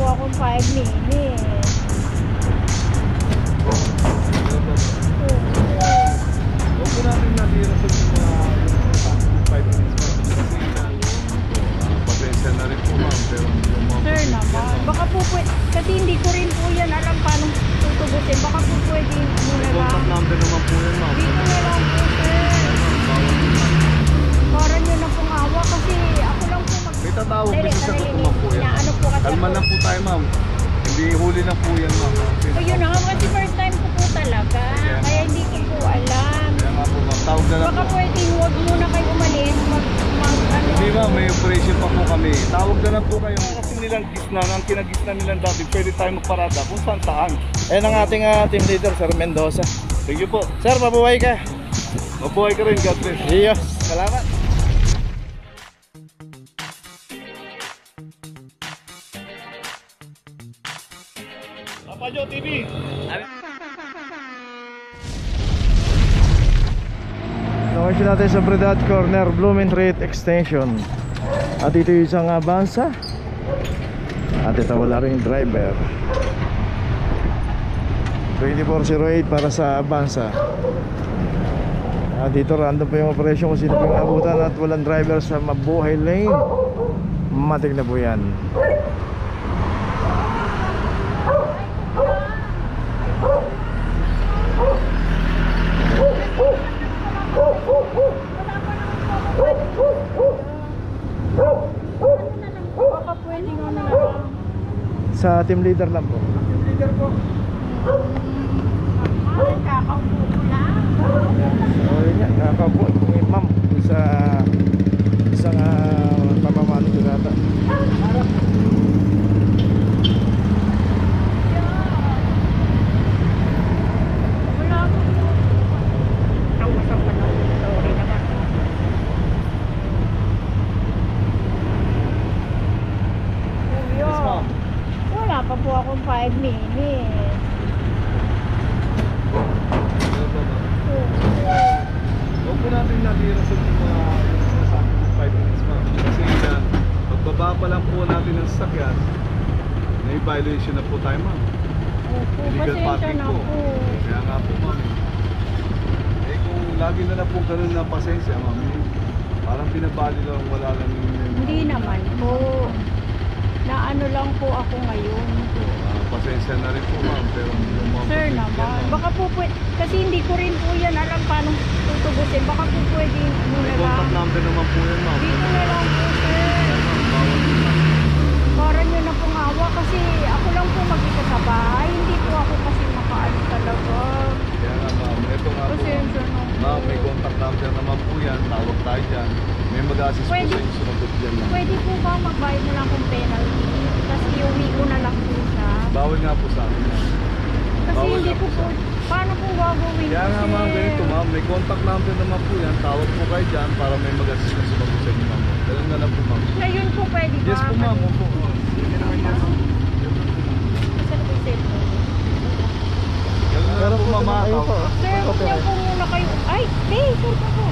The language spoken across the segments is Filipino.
akong 5 minutes. Huwag po natin natira sa mga 5 minutes pa. Kasi pasensya na rin po ma'am. Pero Sir naman, baka po pwede, kasi hindi ko rin po yan alam paano tutugusin. Baka po pwede muna lang. contact number naman po yan ma'am. Dito na lang po, sir. Para nyo na pong awa kasi ako lang po May tatawag kasi sa kutuman po yan. Ano po kasi Kalma lang po tayo ma'am. Hindi huli lang po yan ma'am. So yun na nga, kasi first time ko po talaga. Kaya hindi ko po alam. Kaya nga po ma'am, tawag na lang Baka po. pwede huwag muna kayo umalis. Ano. Hindi ma'am, may operation pa po kami. Tawag na lang po kayo. Kasi nilang gisna, ang kinagisna nilang dati, pwede tayo magparada kung saan saan. Ayan ang ating team leader, Sir Mendoza. Thank you po. Sir, mabuhay ka. Mabuhay ka rin, God bless. Iyos, salamat. Papa Joe TV. Location natin sa Bredad Corner, Blooming Street Extension. At ito yung isang Avanza. At ito wala rin driver. 2408 para sa Avanza. At dito random pa yung operation kung sino pa yung abutan at walang driver sa Mabuhay Lane. Matik na po yan. Baka pwede nga na lang. Sa team leader lang po. Team leader po. Kakaupo ko lang. So yun yan, nakakapo yung ma'am sa isang pamamano ko nata. Wala ko. Kausap ka lang. Sorry naman. Kuya, Yes ma'am. wala pa po akong 5 minutes. Huwag po natin natira sa mga 5 minutes ma'am. Kasi pagbaba pa lang po natin ng sasakyan, may violation na po tayo ma'am. Opo, Illegal pasensya parking na po. po. Kaya nga po ma'am. Eh kung lagi na lang po ganun na pasensya ma'am, parang pinabali lang, wala lang yung... Hindi naman po. Naano lang po ako ngayon. Pasensya na rin po ma'am, pero yung mga Sir pasensya, naman, ma'am. baka po pwede, kasi hindi ko rin po yan alam paano tutugusin. Baka po pwede muna May lang. contact number naman po yan ma'am. Dito na lang po, sir. Para nyo na pong awa kasi ako lang po mag-isa sa bahay. Hindi po ako kasi makaano talaga. Kaya nga ma'am, ito nga po ma'am. Pasensya na po. Ma'am, may contact number naman po yan, tawag tayo dyan. May mag-assist po Pwede. sa inyo sumagot dyan ma'am. Pwede po ba magbayad na lang kung penalty? Kasi iuwi ko na lang po siya. Bawal nga po sa akin yan. Kasi Bawal hindi na ko po po, sa- paano po gagawin? Kaya nga ma'am, ganito ma'am, may contact number naman po yan, tawag po kayo dyan para may mag-assist na sumagot sa inyo ma'am. Ganun na lang po ma'am. Ngayon po pwede ba? Yes po ma'am, opo. Hindi naman yan. Saan po yung cellphone? Ganun na lang po ma'am, ha? Ayun po. Sir, huwag niyo po muna kayo. Ay, sir pa po.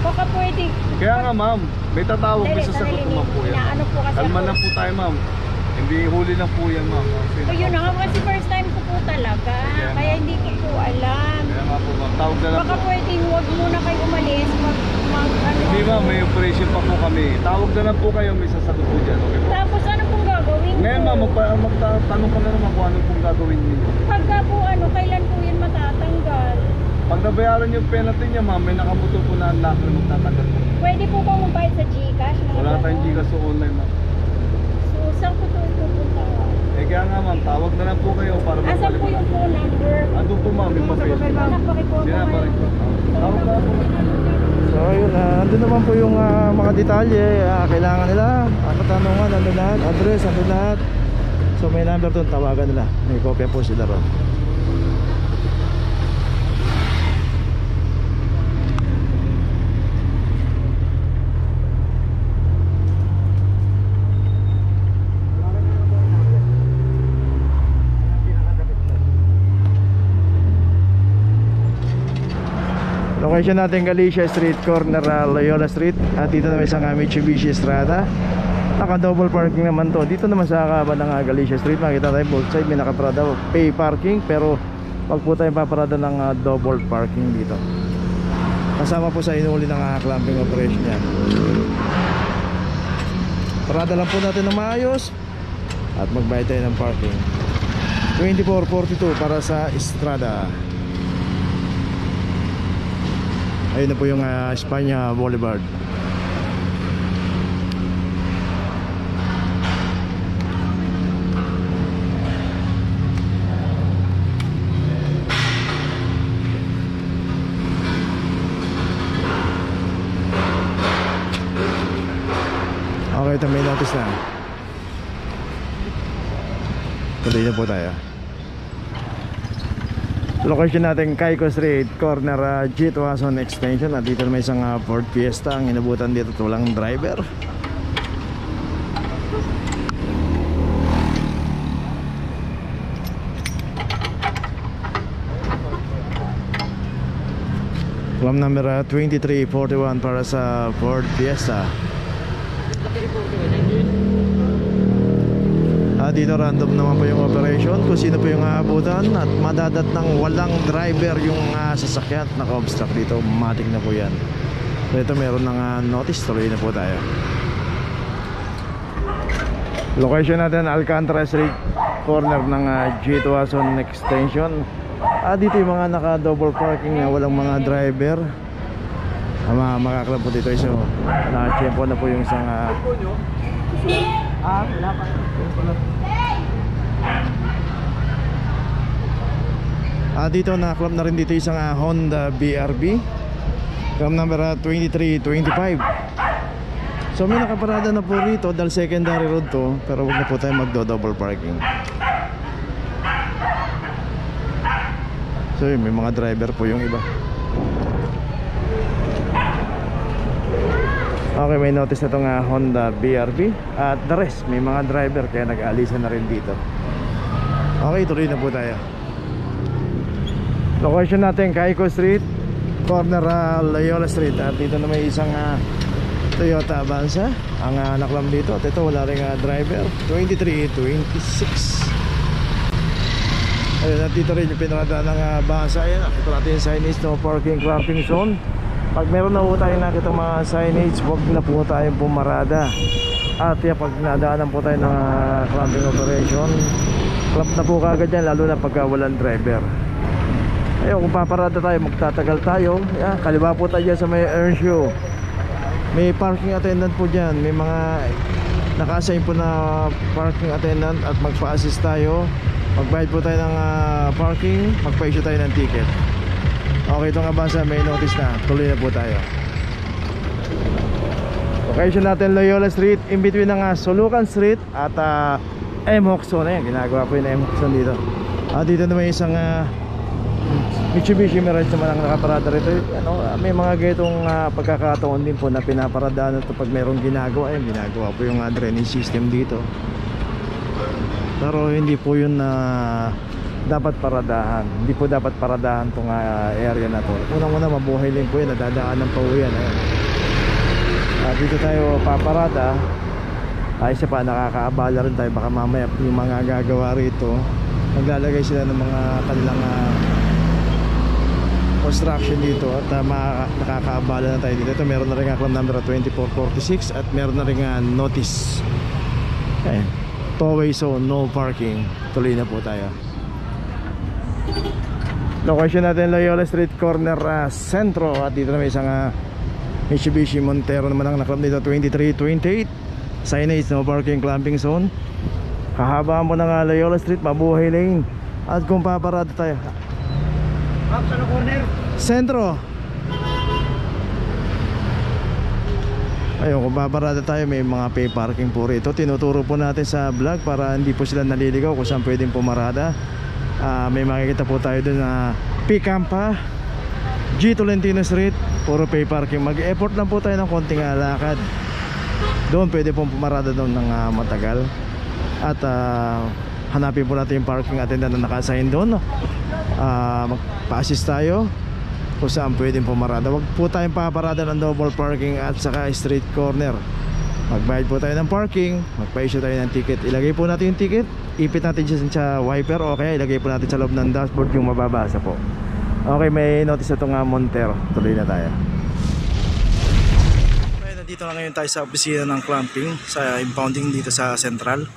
Baka pwede. Kaya nga ma'am, may tatawag, may sasagot naman po yan. Ano po kasi Kalma ako. lang po tayo ma'am. Hindi huli lang po yan ma'am. So yun na nga, kasi first time ko po talaga. Kaya hindi ko po alam. Kaya nga po ma'am, tawag na lang Baka po. pwede huwag muna kayo umalis. Ano. Hindi ma'am, may operation pa po kami. Tawag na lang po kayo, may sasagot po dyan. Okay po? Tapos ano pong gagawin ko? Ngayon ma'am, magtatanong ka na naman kung ano pong gagawin niyo. Pagka po kailan po yun matatanggal? Pag nabayaran yung penalty niya ma'am, may nakabuto po na lock na magtatagal po. Pwede po ba magbayad sa Gcash? Mga Wala tayong ganon? gigas o online ma'am. So, saan ko ito pupunta? Eh kaya nga ma'am, tawag na lang po kayo para Asan magbalik po yung phone number? Andun po ma'am, yung papel. Anak, pakipon Sina pa rin po. Tawag na po. So yun, andun naman po yung mga detalye kailangan nila, katanungan, andun lahat, address, andun lahat. So may number doon, tawagan nila. May kopya po sila ron. Location natin Galicia Street, corner Loyola Street. At dito na may isang Mitsubishi Strada. Naka double parking naman to. Dito naman sa kaban ng Galicia Street, makita tayo both side may nakaparada pay parking, pero wag po tayo paparada ng double parking dito. Kasama po sa inuli ng clamping operation yan. Parada lang po natin ng maayos at magbayad tayo ng parking. 2442 para sa Estrada. Ayun na po yung Espanya Boulevard. Okay, ito may notice na. Tuloy na po tayo. Location natin Cayco Street, corner G. Tuason Extension. At dito may isang Ford Fiesta. Ang inabutan dito walang driver. Claim number 2341 para sa Ford Fiesta. Dito random naman po yung operation kung sino po yung aabutan at madadat ng walang driver yung sasakyan. Naka-obstruct dito, matik na po yan. So ito meron ng notice, tuloy na po tayo. Location natin Alcantara Street, corner ng G. Tuason Extension. Dito yung mga naka-double parking na walang mga driver. Makaklap po dito iso. Na-tempo na po yung isang wala pa. Dito na-club na rin dito isang Honda BRB. Claim number 2325. So may nakaparada na po rito dahil secondary road to, pero huwag na po tayo magdo-double parking. So yun, may mga driver po yung iba. Okay, may notice na itong Honda BRB. At the rest, may mga driver kaya nag-aalisan na rin dito. Okay, tuloy na po tayo. Location natin Cayco Street, corner Loyola Street. At dito na may isang Toyota Avanza ang naklam dito. At ito wala rin driver. 2326. Ayun, at dito rin yung pinarada ng Avanza. Ayan, nakita natin yung signage, no parking, clamping zone. Pag meron na po tayo nakita mga signage, huwag na po tayong pumarada. At pag nadaanan po tayo ng clamping operation, clamp na po kagad yan, lalo na pagka walang driver. Ayun, kung paparada tayo, magtatagal tayo. Kaliwa po tayo dyan sa may Earnshaw. May parking attendant po dyan. May mga naka-assign po na parking attendant. At magpa-assist tayo. Magbayad po tayo ng parking, magpa-issue tayo ng ticket. Okay, itong Avanza may notice na. Tuloy na po tayo. Location natin Loyola Street, in between ng Sulukan Street at M. Hoxton. Ayan, ginagawa po yung M. Hoxton dito. Dito na may isang Mitsubishi Mirage naman ang nakaparada rito. May mga ganitong pagkakataon din po na pinaparadaan ito pag mayroong ginagawa. Ayan, ginagawa po yung drainage system dito. Pero hindi po yun dapat paradahan. Hindi po dapat paradahan itong area na to. Unang-una mabuhay din po yun, nadadaanan pa po yan. Dito tayo paparada. Isa pa, nakakaabala rin tayo. Baka mamaya yung mga gagawa rito, maglalagay sila ng mga kanilang construction dito at nakakaabala na tayo dito. Ito meron na rin claim number 2446 at meron na rin notice. Ayan, two-way zone, no parking. Tuloy na po tayo. Location natin Loyola Street, corner Centro. At dito na may isang Mitsubishi Montero naman ang naklap dito, 2328. Signage, no parking, clamping zone. Kahabaan mo ng Loyola Street, mabuhay lane. At kung paparada tayo, sa corner Centro. Ayun, kung paparada tayo, may mga pay parking po rito. Tinuturo po natin sa vlog para hindi po sila naliligaw kung saan pwedeng pumarada. May makikita po tayo dun na Picampa, G. Tolentino Street, puro pay parking. Mag-effort lang po tayo ng konting lakad. Doon pwede pong pumarada doon ng matagal. At hanapin po natin yung parking attendant na naka-assign doon. Magpa-assist tayo kung saan pwedeng pumarada. Huwag po tayong paparada ng double parking at saka street corner. Magbayad po tayo ng parking, magpa-issue tayo ng ticket. Ilagay po natin yung ticket, ipit natin dyan sa wiper o kaya ilagay po natin sa loob ng dashboard yung mababasa po. Okay, may notice na itong Montero. Tuloy na tayo. Okay, nandito na ngayon tayo sa opisina ng clamping sa impounding dito sa Central.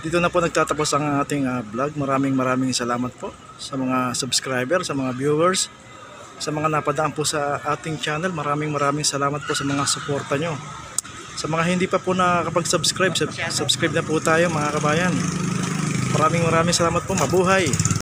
Dito na po nagtatapos ang ating vlog. Maraming salamat po sa mga subscriber, sa mga viewers, sa mga napadaan po sa ating channel. Maraming salamat po sa mga suporta nyo. Sa mga hindi pa po nakakapag-subscribe, subscribe na po tayo mga kabayan. Maraming salamat po. Mabuhay!